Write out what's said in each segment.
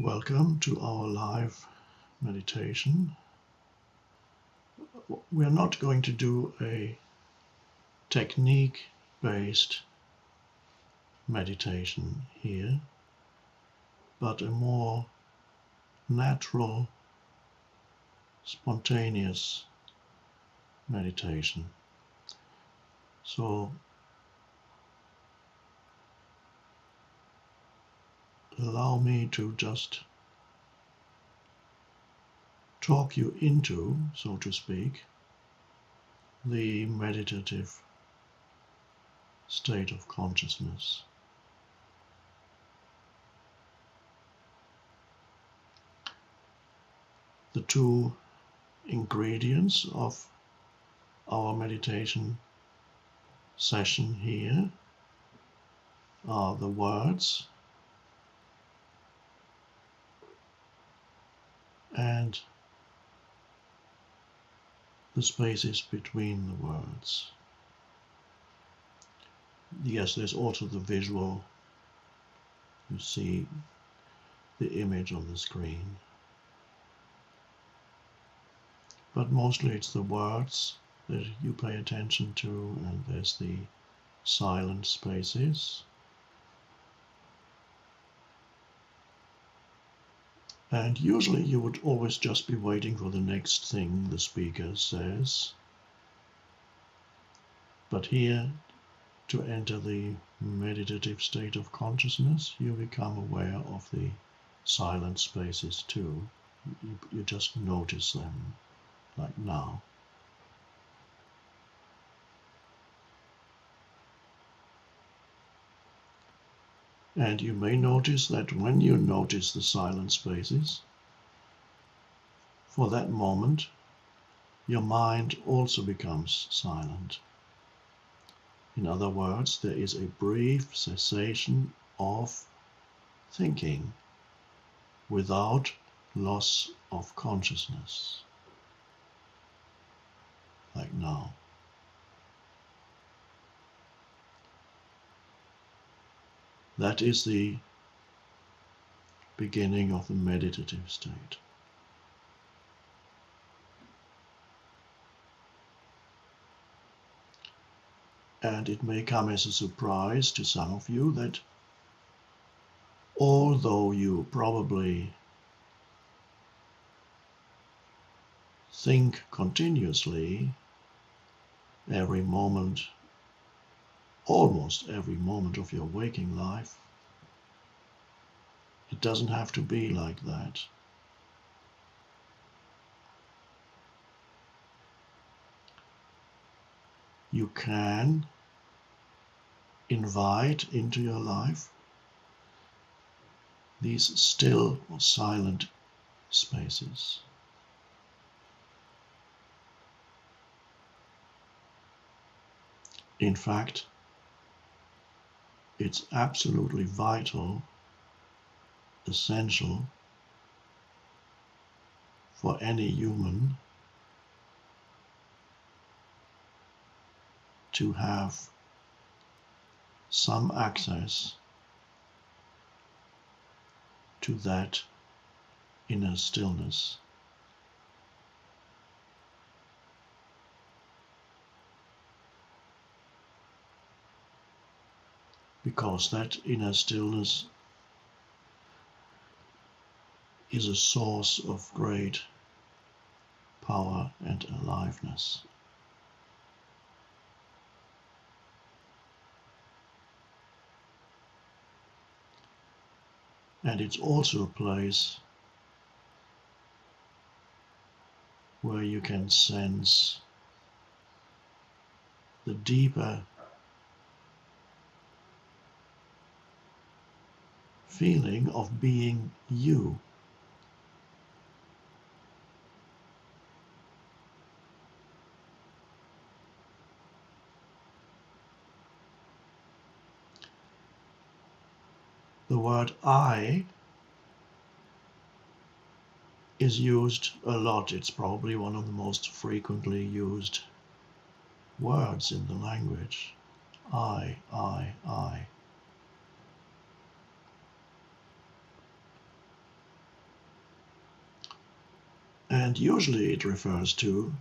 Welcome to our live meditation. We're not going to do a technique-based meditation here, but a more natural, spontaneous meditation. So allow me to just talk you into, so to speak, the meditative state of consciousness. The two ingredients of our meditation session here are the words and the spaces between the words. Yes, there's also the visual. You see the image on the screen. But mostly it's the words that you pay attention to, and there's the silent spaces. And usually you would always just be waiting for the next thing the speaker says. But here, to enter the meditative state of consciousness, you become aware of the silent spaces too. You just notice them, like now. And you may notice that when you notice the silent spaces, for that moment, your mind also becomes silent. In other words, there is a brief cessation of thinking without loss of consciousness, like now. That is the beginning of the meditative state. And it may come as a surprise to some of you that although you probably think continuously every moment, almost every moment of your waking life, it doesn't have to be like that. You can invite into your life these still or silent spaces. In fact, it's absolutely vital, essential for any human to have some access to that inner stillness. Because that inner stillness is a source of great power and aliveness. And it's also a place where you can sense the deeper feeling of being you. The word I is used a lot. It's probably one of the most frequently used words in the language. I. And usually it refers to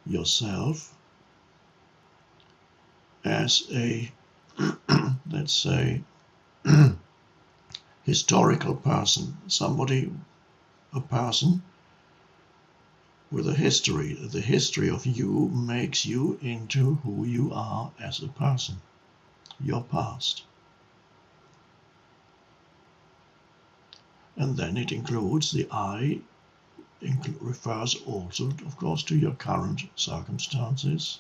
yourself as a, let's say, historical person, a person with a history. The history of you makes you into who you are as a person, your past. And then it includes the I, refers also, of course, to your current circumstances,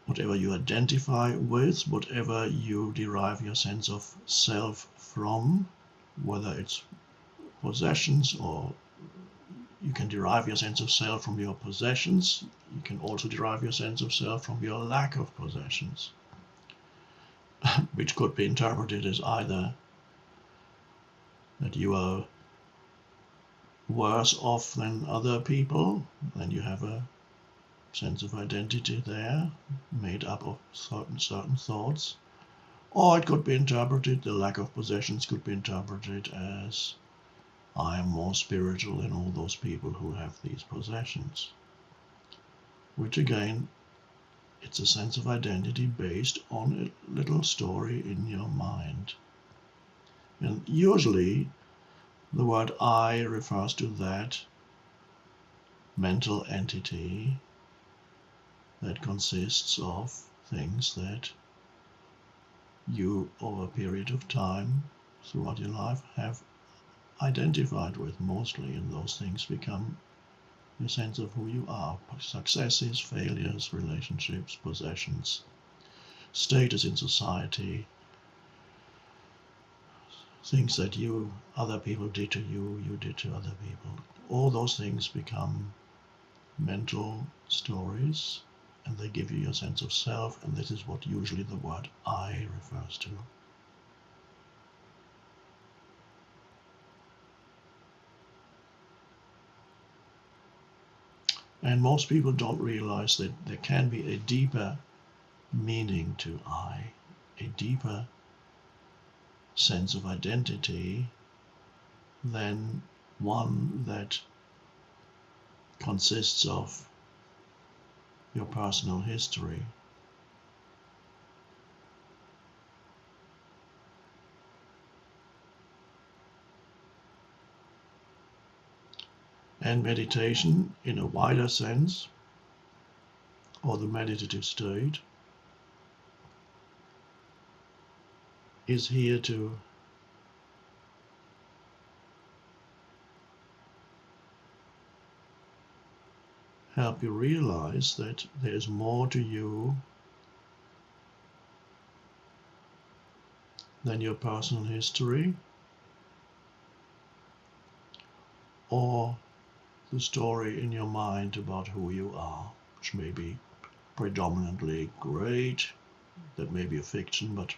whatever you identify with, whatever you derive your sense of self from, whether it's possessions, or you can derive your sense of self from your possessions. You can also derive your sense of self from your lack of possessions, which could be interpreted as either that you are worse off than other people, then you have a sense of identity there, made up of certain thoughts. Or it could be interpreted, the lack of possessions could be interpreted as, I am more spiritual than all those people who have these possessions. Which again, it's a sense of identity based on a little story in your mind. And usually the word I refers to that mental entity that consists of things that you, over a period of time throughout your life, have identified with mostly, and those things become your sense of who you are. Successes, failures, relationships, possessions, status in society, things that other people did to you, you did to other people. All those things become mental stories, and they give you your sense of self, and this is what usually the word I refers to. And most people don't realize that there can be a deeper meaning to I, a deeper sense of identity than one that consists of your personal history. And meditation, in a wider sense, or the meditative state, is here to help you realize that there's more to you than your personal history or the story in your mind about who you are, which may be predominantly great, that may be a fiction, but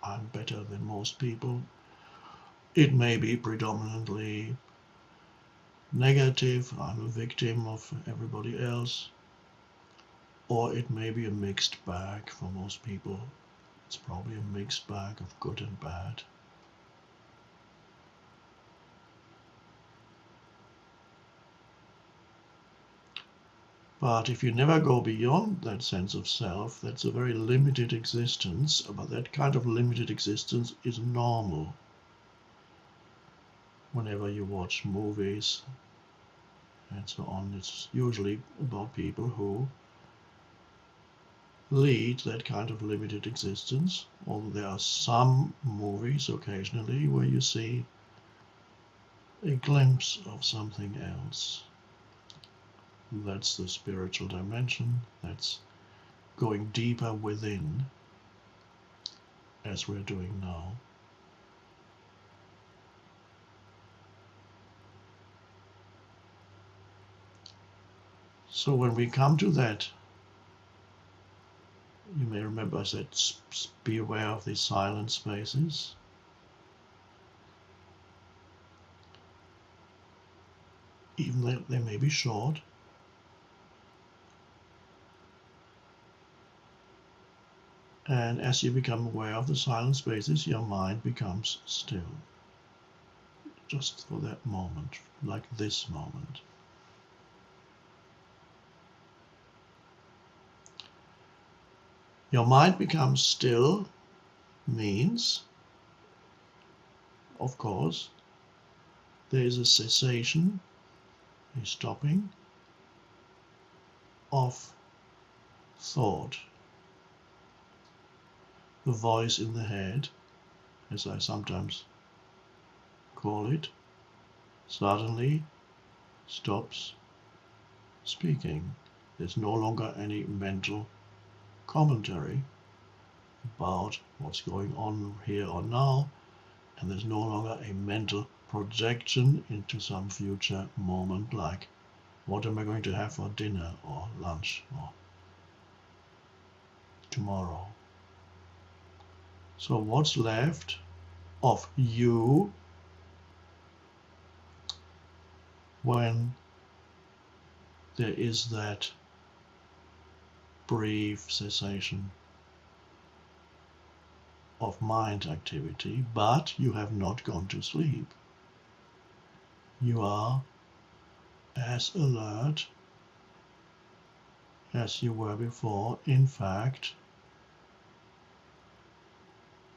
I'm better than most people. It may be predominantly negative, I'm a victim of everybody else. Or it may be a mixed bag for most people. It's probably a mixed bag of good and bad. But if you never go beyond that sense of self, that's a very limited existence, but that kind of limited existence is normal. Whenever you watch movies and so on, it's usually about people who lead that kind of limited existence, although there are some movies occasionally where you see a glimpse of something else. That's the spiritual dimension, that's going deeper within, as we're doing now. So when we come to that, you may remember I said be aware of these silent spaces. Even though they may be short. And as you become aware of the silent spaces, your mind becomes still. Just for that moment, like this moment. Your mind becomes still means, of course, there is a cessation, a stopping of thought. The voice in the head, as I sometimes call it, suddenly stops speaking. There's no longer any mental commentary about what's going on here or now, and there's no longer a mental projection into some future moment like what am I going to have for dinner or lunch or tomorrow. So what's left of you when there is that brief cessation of mind activity, but you have not gone to sleep. You are as alert as you were before. In fact,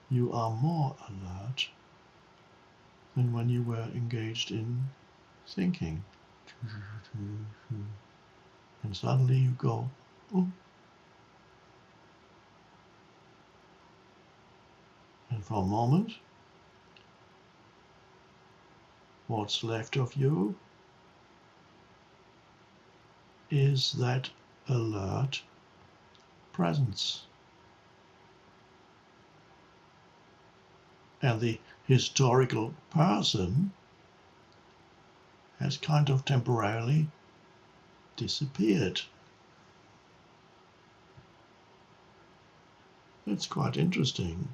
you are more alert than when you were engaged in thinking. And suddenly you go, oh. And for a moment, what's left of you is that alert presence. And the historical person has kind of temporarily disappeared. It's quite interesting.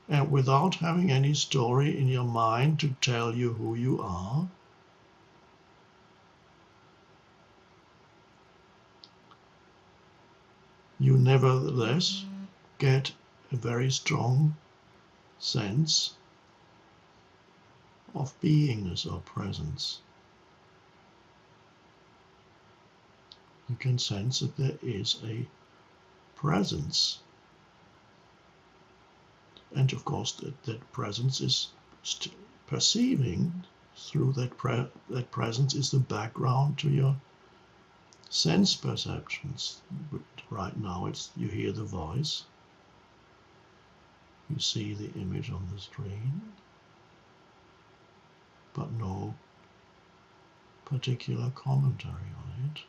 And without having any story in your mind to tell you who you are, you nevertheless get a very strong sense of beingness or presence. You can sense that there is a presence. And of course that presence is perceiving through that presence is the background to your sense perceptions. But right now you hear the voice, you see the image on the screen, but no particular commentary on it.